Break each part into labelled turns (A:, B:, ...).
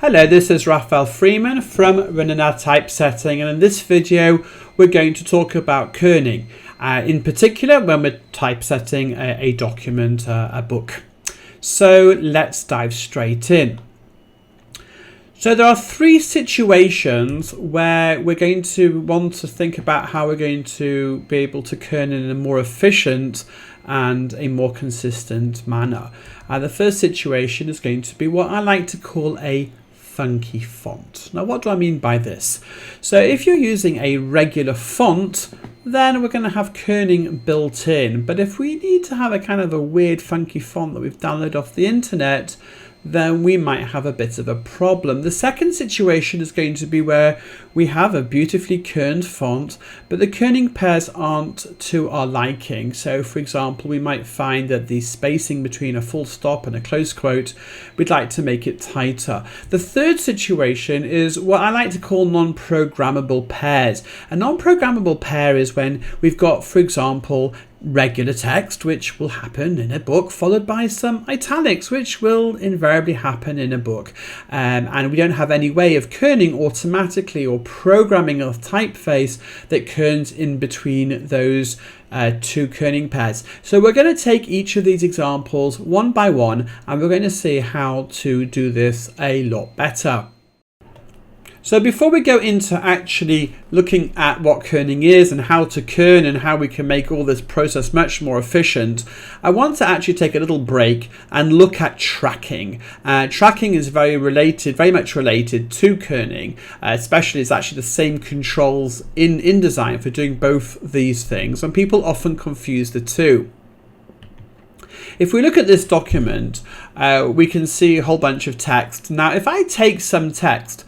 A: Hello, this is Raphael Freeman from Running Our Typesetting, and in this video we're going to talk about kerning, in particular when we're typesetting a document, a book. So let's dive straight in. So there are three situations where we're going to want to think about how we're going to be able to kern in a more efficient and a more consistent manner. The first situation is going to be what I like to call a funky font. Now, what do I mean by this? So if you're using a regular font, then we're going to have kerning built in. But if we need to have a kind of a weird funky font that we've downloaded off the internet, then we might have a bit of a problem. The second situation is going to be where we have a beautifully kerned font, but the kerning pairs aren't to our liking. So for example, we might find that the spacing between a full stop and a close quote, we'd like to make it tighter. The third situation is what I like to call non-programmable pairs. A non-programmable pair is when we've got, for example, regular text, which will happen in a book, followed by some italics, which will invariably happen in a book. And we don't have any way of kerning automatically or programming a typeface that kerns in between those two kerning pairs. So we're going to take each of these examples one by one, and we're going to see how to do this a lot better. So before we go into actually looking at what kerning is and how to kern and how we can make all this process much more efficient, I want to actually take a little break and look at tracking. Tracking is very much related to kerning, especially it's actually the same controls in design for doing both these things, and people often confuse the two. If we look at this document, we can see a whole bunch of text. Now, if I take some text,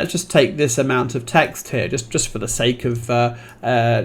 A: just take this amount of text here, just for the sake of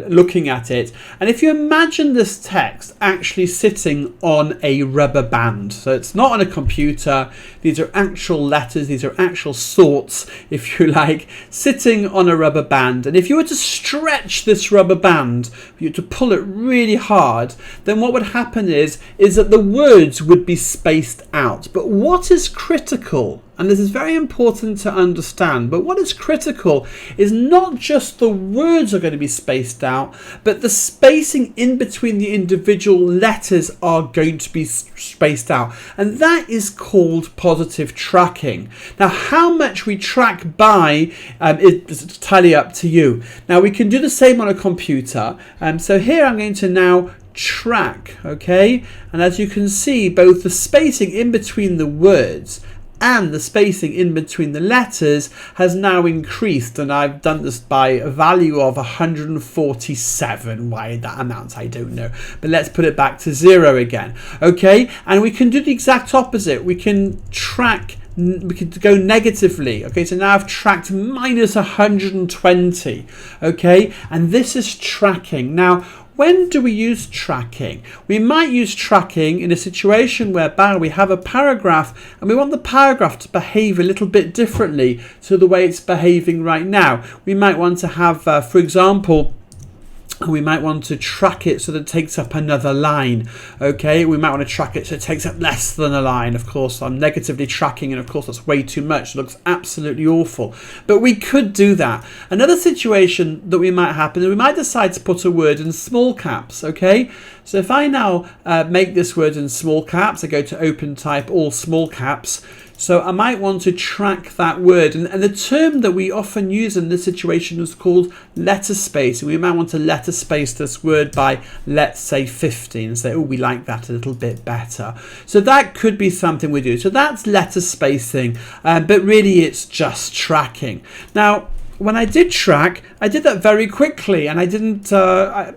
A: looking at it. And if you imagine this text actually sitting on a rubber band, so it's not on a computer, these are actual letters, these are actual sorts, if you like, sitting on a rubber band. And if you were to stretch this rubber band, you to pull it really hard, then what would happen is that the words would be spaced out. But what is critical, and this is very important to understand, but what is critical is not just the words are going to be spaced out, but the spacing in between the individual letters are going to be spaced out. And that is called positive tracking. Now, how much we track by is entirely up to you. Now, we can do the same on a computer. So here I'm going to now track, okay? And as you can see, both the spacing in between the words and the spacing in between the letters has now increased, and I've done this by a value of 147. Why that amount, I don't know, but let's put it back to 0 again. Okay, and we can do the exact opposite. We can track, we could go negatively. Okay, so now I've tracked minus 120. Okay, and this is tracking. Now, when do we use tracking? We might use tracking in a situation whereby we have a paragraph and we want the paragraph to behave a little bit differently to the way it's behaving right now. We might want to have, for example, we might want to track it so that it takes up another line. Okay, we might want to track it so it takes up less than a line. Of course, I'm negatively tracking, and of course that's way too much. It looks absolutely awful, but we could do that. Another situation that we might happen is we might decide to put a word in small caps. Okay, so if I now make this word in small caps, I go to open type all small caps. So I might want to track that word, and the term that we often use in this situation is called letter spacing. We might want to letter space this word by, let's say, 50, and say, oh, we like that a little bit better. So that could be something we do. So that's letter spacing, but really it's just tracking. Now, when I did track, I did that very quickly, and I didn't, how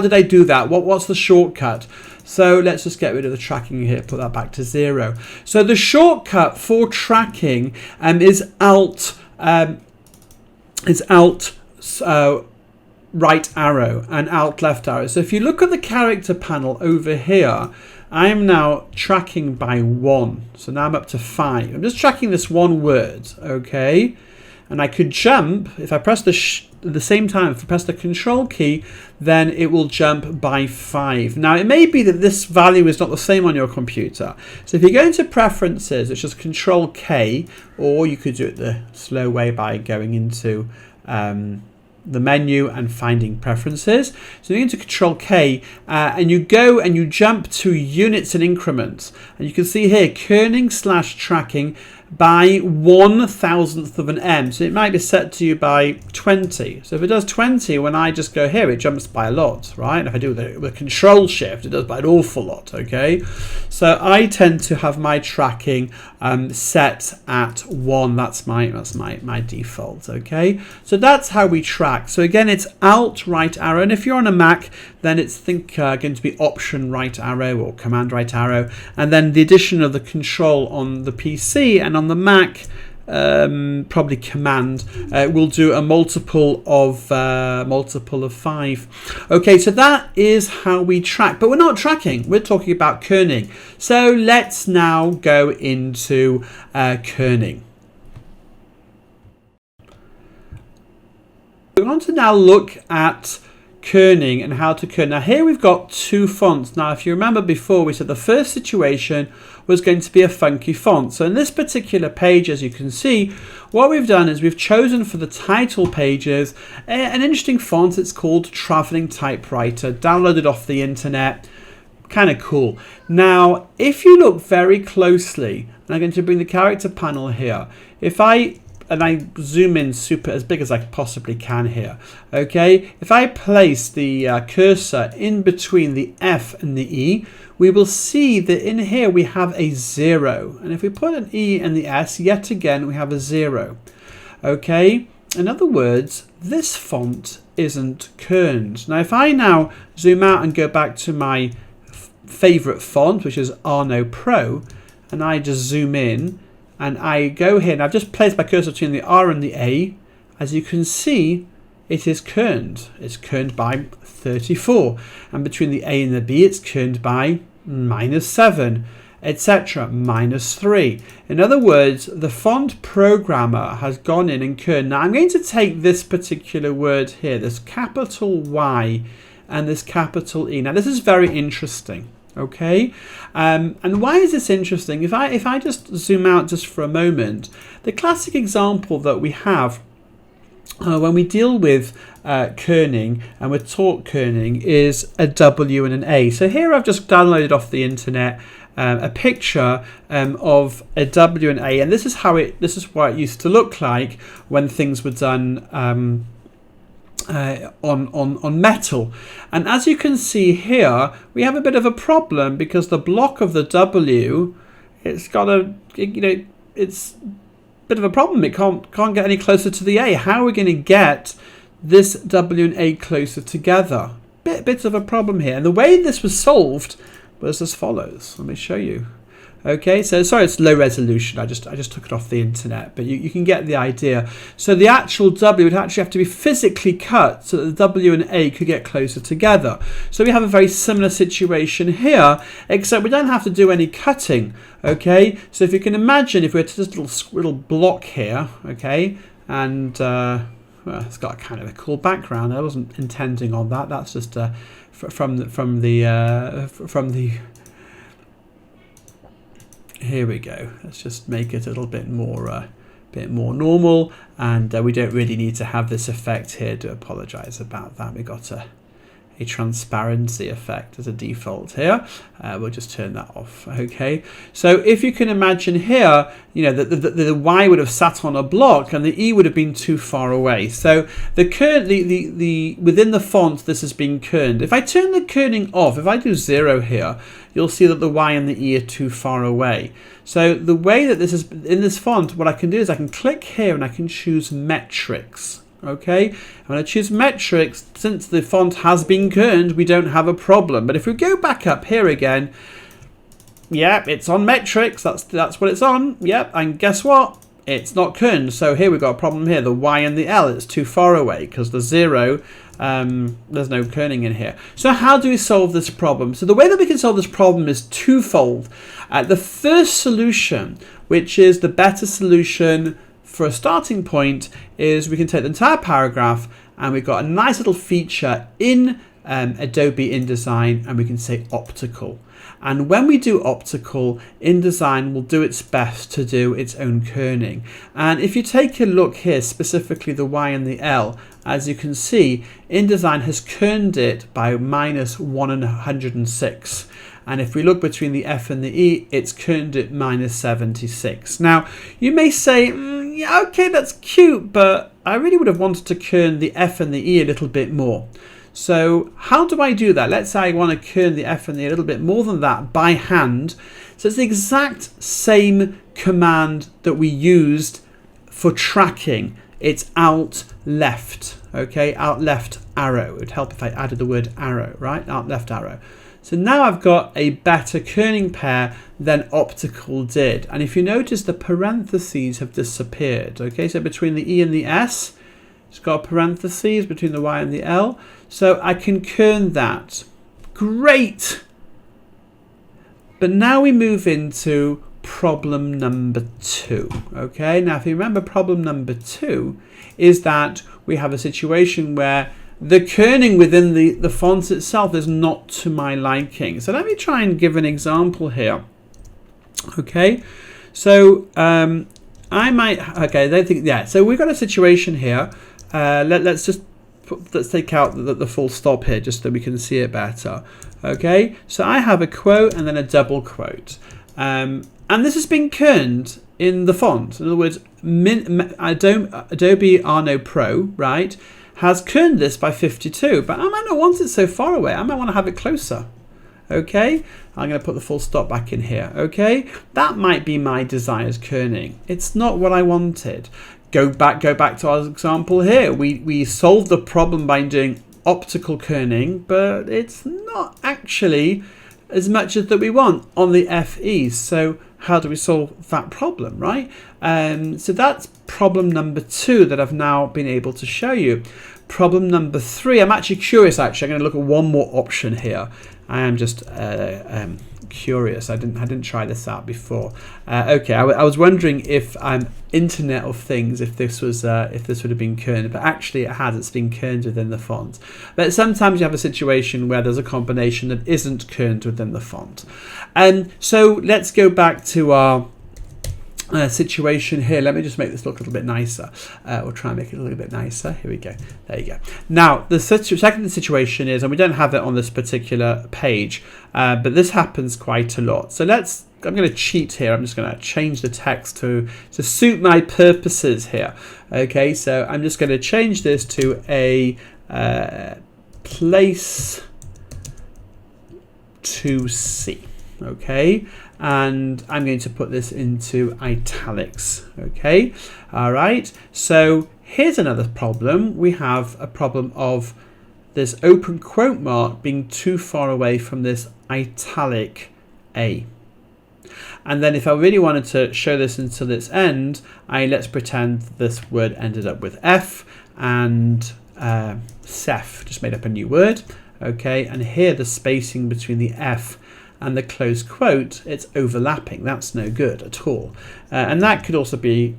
A: did I do that? What's the shortcut? So let's just get rid of the tracking here, put that back to 0. So the shortcut for tracking is Alt right arrow and Alt left arrow. So if you look at the character panel over here, I am now tracking by 1. So now I'm up to 5. I'm just tracking this one word, okay? and I could jump. If I press at the same time, if I press the control key, then it will jump by 5. Now it may be that this value is not the same on your computer. So if you go into preferences, it's just control K, or you could do it the slow way by going into the menu and finding preferences. So you go into control K and you go and you jump to units and increments, and you can see here kerning / tracking by 1/1000th of an M. So it might be set to you by 20. So if it does 20, when I just go here, it jumps by a lot, right? If I do the control shift, it does by an awful lot, okay? So I tend to have my tracking set at 1. That's my default, okay? So that's how we track. So again, it's Alt right arrow, and if you're on a Mac, then it's going to be Option right arrow or Command right arrow, and then the addition of the control on the PC and on the Mac, probably Command, will do a multiple of 5. Okay, so that is how we track, but we're not tracking, we're talking about kerning. So let's now go into kerning. We're going to now look at kerning and how to kern. Now here we've got 2 fonts. Now if you remember before, we said the first situation was going to be a funky font. So in this particular page, as you can see, what we've done is we've chosen for the title pages an interesting font. It's called Traveling Typewriter, downloaded off the internet. Kind of cool. Now if you look very closely, and I'm going to bring the character panel here, and I zoom in as big as I possibly can here, okay? If I place the cursor in between the F and the E, we will see that in here we have a 0. And if we put an E and the S, yet again we have a 0, okay? In other words, this font isn't kerned. Now if I now zoom out and go back to my favorite font, which is Arno Pro, and I just zoom in, and I go here, and I've just placed my cursor between the R and the A. As you can see, it is kerned. It's kerned by 34. And between the A and the B, it's kerned by -7, etc., -3. In other words, the font programmer has gone in and kerned. Now I'm going to take this particular word here, this capital Y and this capital E. Now this is very interesting. Okay, and why is this interesting? If I just zoom out just for a moment, the classic example that we have when we deal with kerning and we're taught kerning is a W and an A. So here I've just downloaded off the internet a picture of a W and A, and this is what it used to look like when things were done on metal. And as you can see here, we have a bit of a problem because the block of the W, it's got it's a bit of a problem. It can't get any closer to the A. How are we going to get this W and A closer together? Bit of a problem here. And the way this was solved was as follows. Let me show you. Okay, so sorry, it's low resolution. I just took it off the internet, but you can get the idea. So the actual W would actually have to be physically cut so that the W and A could get closer together. So we have a very similar situation here, except we don't have to do any cutting. Okay, so if you can imagine, if we had this little block here, okay, and well, it's got kind of a cool background. I wasn't intending on that. That's just from the. Here we go. Let's just make it a little bit more normal, and we don't really need to have this effect here. Do apologize about that. We got a transparency effect as a default here. We'll just turn that off. Okay. So if you can imagine here, you know, the Y would have sat on a block and the E would have been too far away. So the within the font, this has been kerned. If I turn the kerning off, if I do 0 here, you'll see that the Y and the E are too far away. So the way that this is in this font, what I can do is I can click here and I can choose metrics. Okay, when I choose metrics, since the font has been kerned, we don't have a problem. But if we go back up here again, yeah, it's on metrics. That's what it's on. Yep, and guess what? It's not kerned. So here we've got a problem here. The Y and the L, it's too far away because the 0, there's no kerning in here. So how do we solve this problem? So the way that we can solve this problem is twofold. The first solution, which is the better solution for a starting point is we can take the entire paragraph and we've got a nice little feature in Adobe InDesign, and we can say optical. And when we do optical, InDesign will do its best to do its own kerning. And if you take a look here, specifically the Y and the L, as you can see, InDesign has kerned it by -106. And if we look between the F and the E, it's kerned it -76. Now, you may say, yeah, okay, that's cute, but I really would have wanted to kern the F and the E a little bit more. So how do I do that? Let's say I want to kern the F and the E a little bit more than that by hand. So it's the exact same command that we used for tracking. It's Alt left, okay? Alt left arrow. It would help if I added the word arrow, right? Alt left arrow. So now I've got a better kerning pair than optical did. And if you notice, the parentheses have disappeared, okay? So between the E and the S, it's got parentheses between the Y and the L. So I can kern that. Great! But now we move into problem number 2. Okay, now if you remember, problem number 2 is that we have a situation where the kerning within the font itself is not to my liking. So let me try and give an example here. Okay, so so we've got a situation here. Let's take out the full stop here just so we can see it better. Okay, so I have a quote and then a double quote, and this has been kerned in the font. In other words, Adobe Arno Pro, right, has kerned this by 52, but I might not want it so far away. I might want to have it closer. Okay, I'm going to put the full stop back in here. Okay, that might be my desired kerning. It's not what I wanted. Go back to our example here. We solved the problem by doing optical kerning, but it's not actually as much as that we want on the FE. So how do we solve that problem, right? So that's problem number 2 that I've now been able to show you. Problem number 3, I'm actually curious. I'm going to look at one more option here. I am just curious. I didn't try this out before. Okay, I was wondering if Internet of Things, if this would have been kerned, but actually it has. It's been kerned within the font. But sometimes you have a situation where there's a combination that isn't kerned within the font. So let's go back to our situation here. Let me just make this look a little bit nicer. We'll try and make it a little bit nicer. Here we go. There you go. Now, the second situation is, and we don't have it on this particular page, but this happens quite a lot. So I'm going to cheat here. I'm just going to change the text to suit my purposes here. Okay, so I'm just going to change this to a place to see. Okay, and I'm going to put this into italics. Okay, all right, so here's another problem. We have a problem of this open quote mark being too far away from this italic A. And then if I really wanted to show this until its end, let's pretend this word ended up with F and Seth, just made up a new word. Okay, and here the spacing between the F and the close quote, it's overlapping. That's no good at all. And that could also be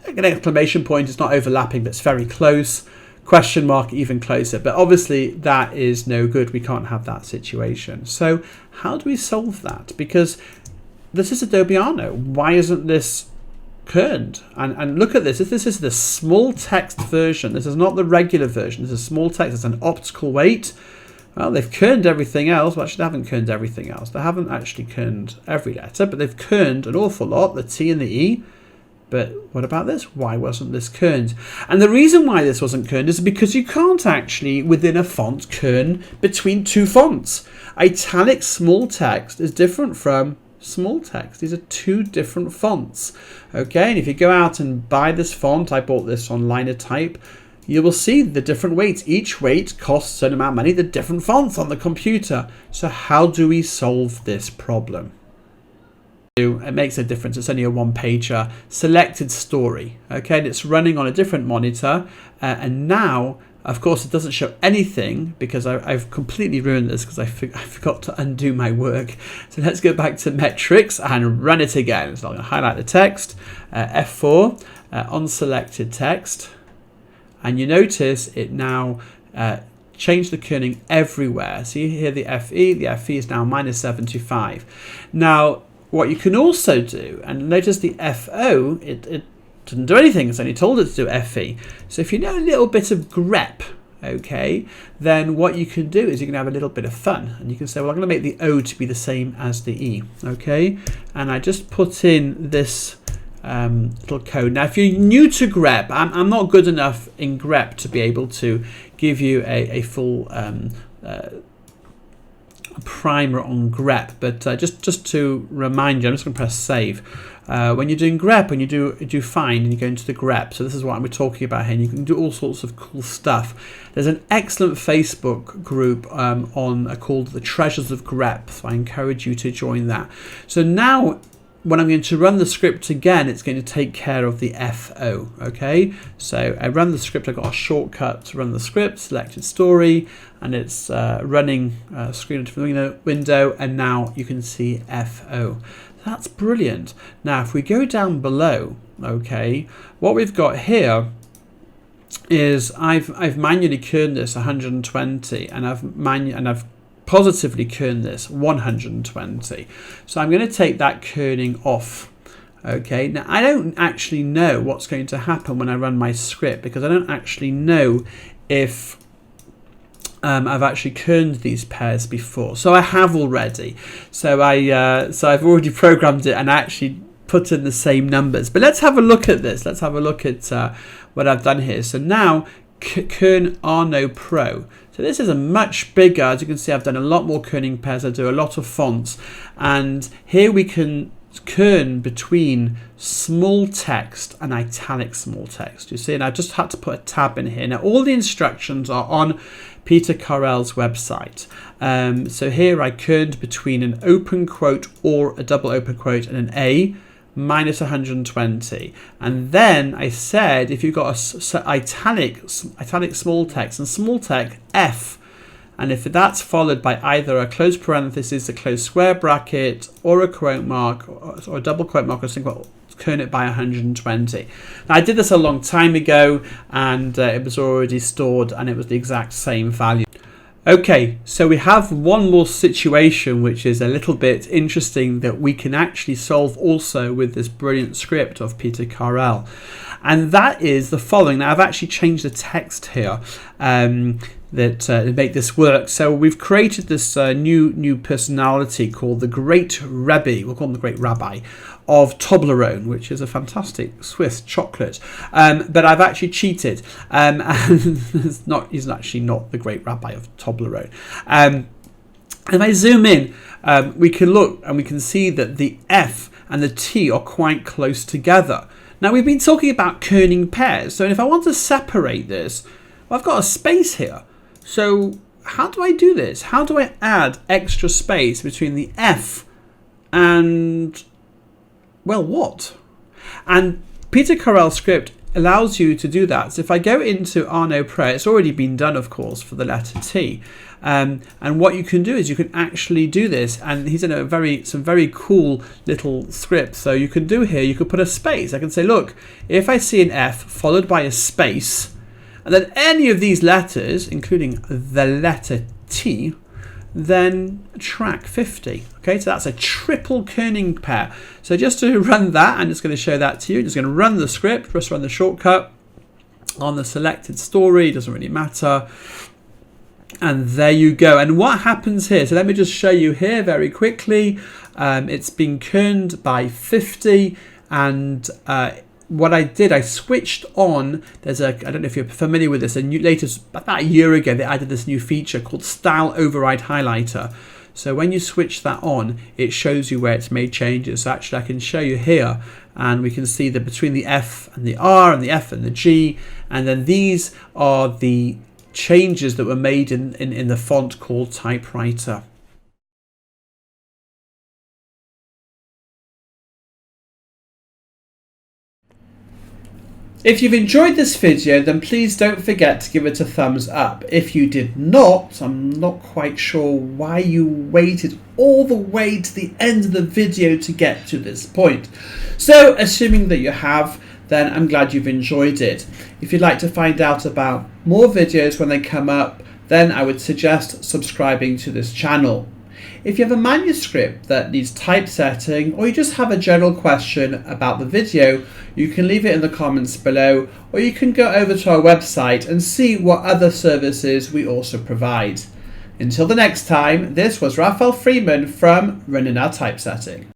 A: an exclamation point. It's not overlapping, but it's very close. Question mark, even closer. But obviously that is no good. We can't have that situation. So how do we solve that? Because this is Adobe Arno. Why isn't this kerned? And look at this. If this is the small text version, this is not the regular version. This is small text. It's an optical weight. Well, they've kerned everything else. Well, actually, they haven't kerned everything else. They haven't actually kerned every letter, but they've kerned an awful lot, the T and the E. But what about this? Why wasn't this kerned? And the reason why this wasn't kerned is because you can't actually, within a font, kern between two fonts. Italic small text is different from small text. These are two different fonts. Okay, and if you go out and buy this font, I bought this on Linotype, you will see the different weights. Each weight costs a certain amount of money, the different fonts on the computer. So how do we solve this problem? It makes a difference. It's only a one-pager selected story. Okay, and it's running on a different monitor. And now Of course, it doesn't show anything because I've completely ruined this because I forgot to undo my work. So let's go back to metrics and run it again. So I'm going to highlight the text, F4, on selected text, and you notice it now changed the kerning everywhere. So you hear the FE is now -75. Now, what you can also do, and notice the FO, it didn't do anything, it's only told it to do FE. So if you know a little bit of grep, okay, then what you can do is you can have a little bit of fun. And you can say, well, I'm going to make the O to be the same as the E, okay? And I just put in this little code. Now, if you're new to grep, I'm not good enough in grep to be able to give you a full primer on grep, but just to remind you, I'm just going to press save. When you're doing grep, when you do find and you go into the grep, so this is what I'm talking about here, and you can do all sorts of cool stuff. There's an excellent Facebook group called the Treasures of Grep, so I encourage you to join that. So now when I'm going to run the script again, it's going to take care of the FO, okay? So I run the script, I've got a shortcut to run the script, selected story, and it's running screen into the window, and now you can see FO. That's brilliant. Now, if we go down below, okay, what we've got here is I've manually kerned this 120, and I've positively kern this 120. So I'm going to take that kerning off. Okay, now I don't actually know what's going to happen when I run my script because I don't actually know if I've actually kerned these pairs before. So I have already. So I've already programmed it and I actually put in the same numbers. But let's have a look at this. Let's have a look at what I've done here. So now Kern Arno Pro. So this is a much bigger, as you can see, I've done a lot more kerning pairs. I do a lot of fonts. And here we can kern between small text and italic small text. You see, and I've just had to put a tab in here. Now, all the instructions are on Peter Carell's website. So here I kerned between an open quote or a double open quote and an A, minus 120, and then I said if you've got a italic small text and small text F, and if that's followed by either a closed parenthesis, a closed square bracket, or a quote mark, or a double quote mark, or single, kern it by 120. Now I did this a long time ago, and it was already stored, and it was the exact same value. Okay, so we have one more situation which is a little bit interesting that we can actually solve also with this brilliant script of Peter Carell. And that is the following. Now I've actually changed the text here to make this work. So we've created this new personality called the Great Rabbi. We'll call him the Great Rabbi of Toblerone, which is a fantastic Swiss chocolate. But I've actually cheated, and he's actually not the Great Rabbi of Toblerone. If I zoom in, we can look and we can see that the F and the T are quite close together. Now we've been talking about kerning pairs, so if I want to separate this, well, I've got a space here. So how do I do this? How do I add extra space between the F and, well, what? And Peter Carell's script allows you to do that. So if I go into Arno Pro, it's already been done, of course, for the letter T. And what you can do is you can actually do this, and he's in some very cool little script. So you can do here, you could put a space. I can say, look, if I see an F followed by a space, and then any of these letters, including the letter T, then track 50. Okay, so that's a triple kerning pair. So just to run that, I'm just going to show that to you. Just going to run the script, just run the shortcut on the selected story, doesn't really matter. And there you go. And what happens here? So let me just show you here very quickly. It's been kerned by 50, and what I did, I switched on. I don't know if you're familiar with this. About a year ago, they added this new feature called Style Override Highlighter. So when you switch that on, it shows you where it's made changes. So actually, I can show you here, and we can see that between the F and the R and the F and the G, and then these are the changes that were made in the font called Typewriter. If you've enjoyed this video, then please don't forget to give it a thumbs up. If you did not, I'm not quite sure why you waited all the way to the end of the video to get to this point. So, assuming that you have, then I'm glad you've enjoyed it. If you'd like to find out about more videos when they come up, then I would suggest subscribing to this channel. If you have a manuscript that needs typesetting, or you just have a general question about the video, you can leave it in the comments below, or you can go over to our website and see what other services we also provide. Until the next time, this was Raphael Freeman from Running Our Typesetting.